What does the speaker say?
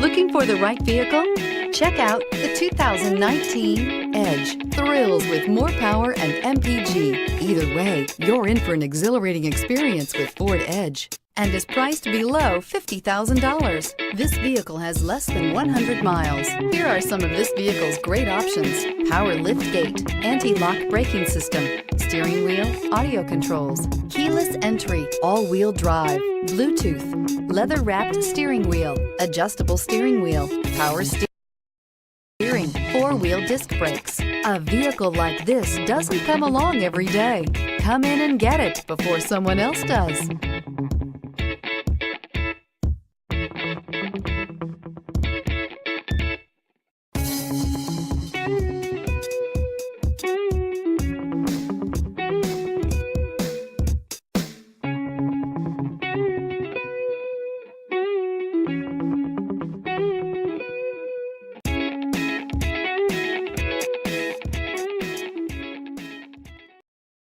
Looking for the right vehicle? Check out the 2019 Edge. Thrills with more power and MPG. Either way, you're in for an exhilarating experience with Ford Edge and is priced below $50,000. This vehicle has less than 100 miles. Here are some of this vehicle's great options: power liftgate, anti-lock braking system, steering wheel audio controls, keyless entry, all-wheel drive, Bluetooth, leather-wrapped steering wheel, adjustable steering wheel, power steering, four-wheel disc brakes. A vehicle like this doesn't come along every day. Come in and get it before someone else does.